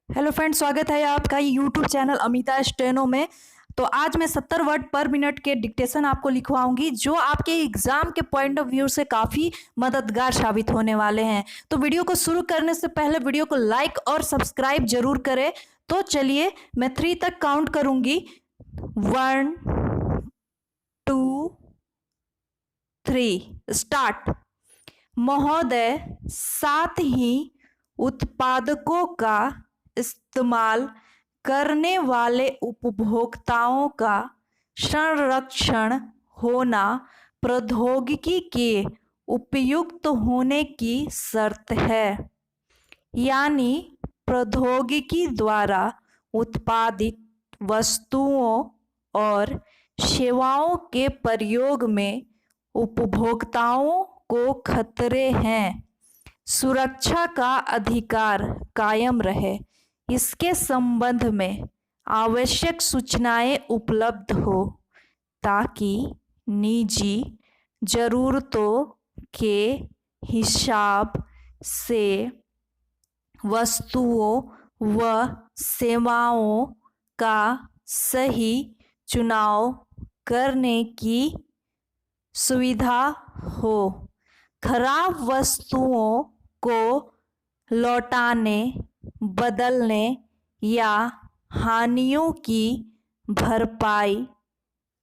Hello friends, स्वागत है आपका यूट्यूब चैनल अमिता स्टेनो में। तो आज मैं 70 वर्ड पर मिनट के डिक्टेशन आपको लिखवाऊंगी जो आपके एग्जाम के पॉइंट ऑफ व्यू से काफ़ी मददगार साबित होने वाले हैं। तो वीडियो को शुरू करने से पहले वीडियो को लाइक और सब्सक्राइब जरूर करें। तो चलिए मैं 3 तक काउंट करूंगी। 1 2 3 स्टार्ट। महोदय, साथ ही उत्पादकों का इस्तेमाल करने वाले उपभोक्ताओं का संरक्षण होना प्रौद्योगिकी के उपयुक्त होने की शर्त है। यानी प्रौद्योगिकी द्वारा उत्पादित वस्तुओं और सेवाओं के प्रयोग में उपभोक्ताओं को खतरे हैं, सुरक्षा का अधिकार कायम रहे, इसके संबंध में आवश्यक सूचनाएं उपलब्ध हो ताकि निजी जरूरतों के हिसाब से वस्तुओं व सेवाओं का सही चुनाव करने की सुविधा हो। खराब वस्तुओं को लौटाने, बदलने या हानियों की भरपाई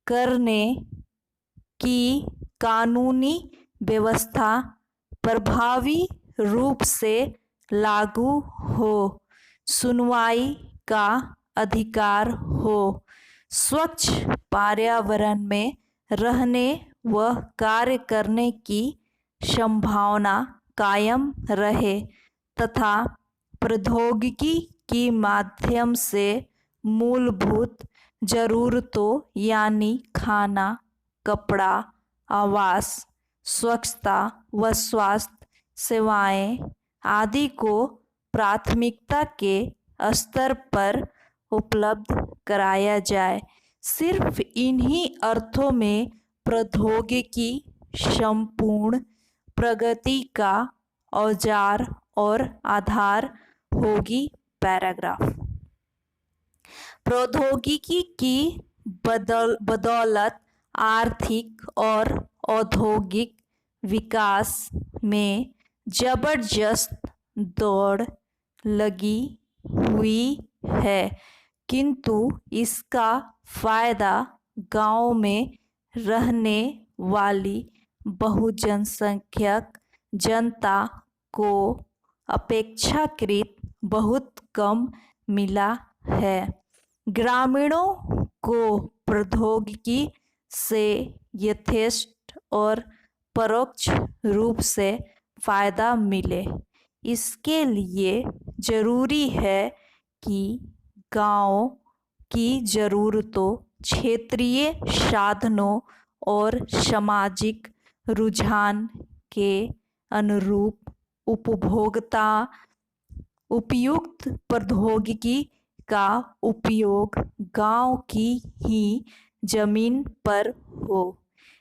करने की कानूनी व्यवस्था प्रभावी रूप से लागू हो, सुनवाई का अधिकार हो, स्वच्छ पर्यावरण में रहने व कार्य करने की संभावना कायम रहे तथा प्रौद्योगिकी के माध्यम से मूलभूत जरूरतों यानी खाना, कपड़ा, आवास, स्वच्छता व स्वास्थ्य सेवाएं आदि को प्राथमिकता के स्तर पर उपलब्ध कराया जाए। सिर्फ इन्हीं अर्थों में प्रौद्योगिकी संपूर्ण प्रगति का औजार और आधार होगी। पैराग्राफ। प्रौद्योगिकी की बदौलत आर्थिक और औद्योगिक विकास में जबरदस्त दौड़ लगी हुई है, किंतु इसका फायदा गांव में रहने वाली बहुसंख्यक जनता को अपेक्षाकृत बहुत कम मिला है। ग्रामीणों को प्रौद्योगिकी से यथेष्ट और परोक्ष रूप से फायदा मिले, इसके लिए जरूरी है कि गांव की जरूरतों, क्षेत्रीय साधनों और सामाजिक रुझान के अनुरूप उपभोक्ता उपयुक्त प्रौद्योगिकी का उपयोग गांव की ही जमीन पर हो।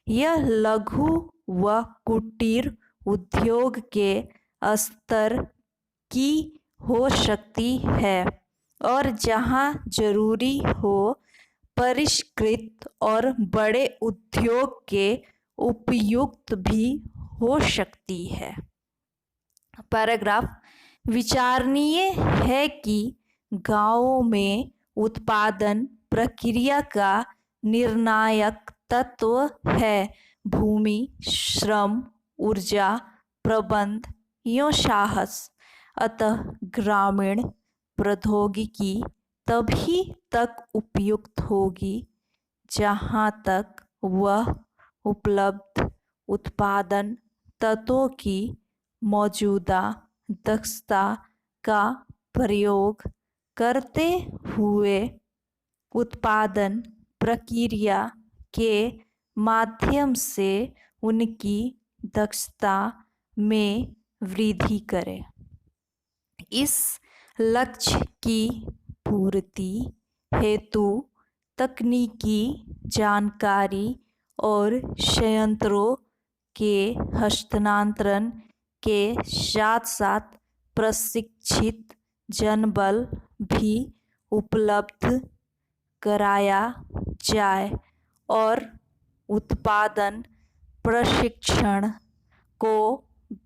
यह लघु व कुटीर उद्योग के स्तर की हो सकती है और जहां जरूरी हो परिष्कृत और बड़े उद्योग के उपयुक्त भी हो सकती है। पैराग्राफ। विचारणीय है कि गांवों में उत्पादन प्रक्रिया का निर्णायक तत्व है भूमि, श्रम, ऊर्जा, प्रबंध एवं साहस। अतः ग्रामीण प्रौद्योगिकी तभी तक उपयुक्त होगी जहाँ तक वह उपलब्ध उत्पादन तत्वों की मौजूदा दक्षता का प्रयोग करते हुए उत्पादन प्रक्रिया के माध्यम से उनकी दक्षता में वृद्धि करे। इस लक्ष्य की पूर्ति हेतु तकनीकी जानकारी और संयंत्रों के हस्तांतरण के साथ साथ प्रशिक्षित जनबल भी उपलब्ध कराया जाए और उत्पादन प्रशिक्षण को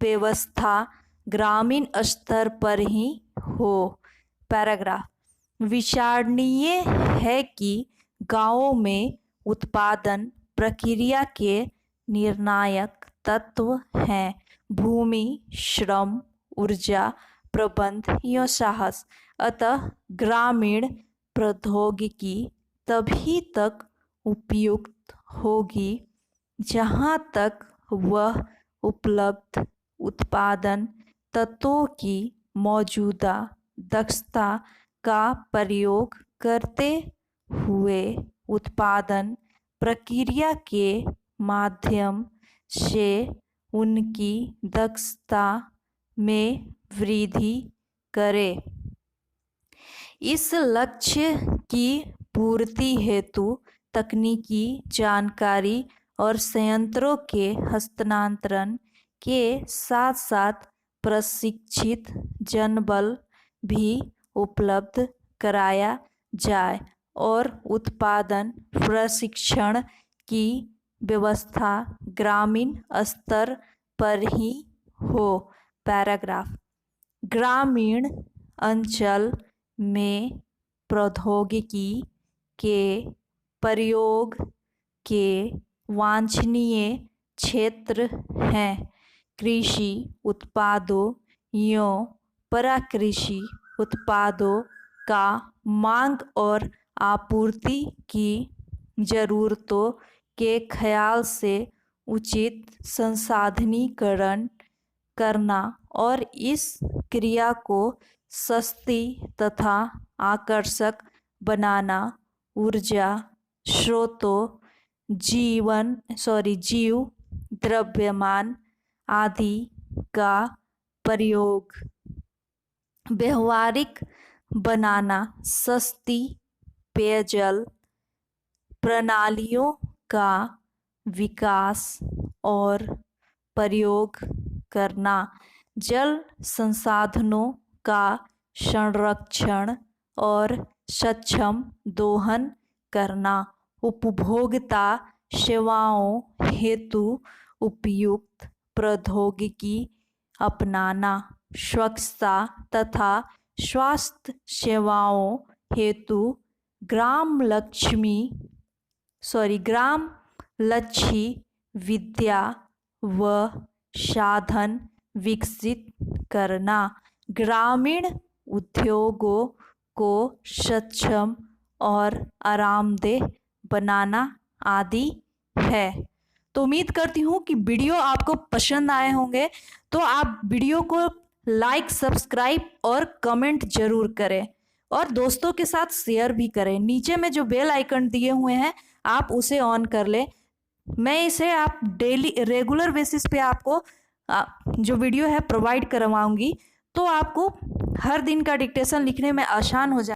व्यवस्था ग्रामीण स्तर पर ही हो। पैराग्राफ। विचारणीय है कि गांवों में उत्पादन प्रक्रिया के निर्णायक तत्व हैं भूमि, श्रम, ऊर्जा, प्रबंध या साहस। अतः ग्रामीण प्रौद्योगिकी तभी तक उपयुक्त होगी जहाँ तक वह उपलब्ध उत्पादन तत्वों की मौजूदा दक्षता का प्रयोग करते हुए उत्पादन प्रक्रिया के माध्यम से उनकी दक्षता में वृद्धि करे। इस लक्ष्य की पूर्ति हेतु तकनीकी जानकारी और संयंत्रों के हस्तांतरण के साथ साथ प्रशिक्षित जनबल भी उपलब्ध कराया जाए और उत्पादन प्रशिक्षण की व्यवस्था ग्रामीण स्तर पर ही हो। पैराग्राफ। ग्रामीण अंचल में प्रौद्योगिकी के प्रयोग के वांछनीय क्षेत्र हैं कृषि उत्पादों या प्राकृषि उत्पादों का मांग और आपूर्ति की जरूरतों के ख्याल से उचित संसाधनीकरण करना और इस क्रिया को सस्ती तथा आकर्षक बनाना, ऊर्जा स्रोतों, जीव द्रव्यमान आदि का प्रयोग व्यवहारिक बनाना, सस्ती पेयजल प्रणालियों का विकास और प्रयोग करना, जल संसाधनों का संरक्षण और सक्षम दोहन करना, उपभोक्ता सेवाओं हेतु उपयुक्त प्रौद्योगिकी अपनाना, स्वच्छता तथा स्वास्थ्य सेवाओं हेतु ग्राम लक्ष्मी विद्या व साधन विकसित करना, ग्रामीण उद्योगों को सक्षम और आरामदेह बनाना आदि है। तो उम्मीद करती हूँ कि वीडियो आपको पसंद आए होंगे। तो आप वीडियो को लाइक, सब्सक्राइब और कमेंट जरूर करें और दोस्तों के साथ शेयर भी करें। नीचे में जो बेल आइकन दिए हुए हैं आप उसे ऑन कर लें। मैं इसे आप डेली रेगुलर बेसिस पे आपको जो वीडियो है प्रोवाइड करवाऊंगी, तो आपको हर दिन का डिक्टेशन लिखने में आसान हो जाए।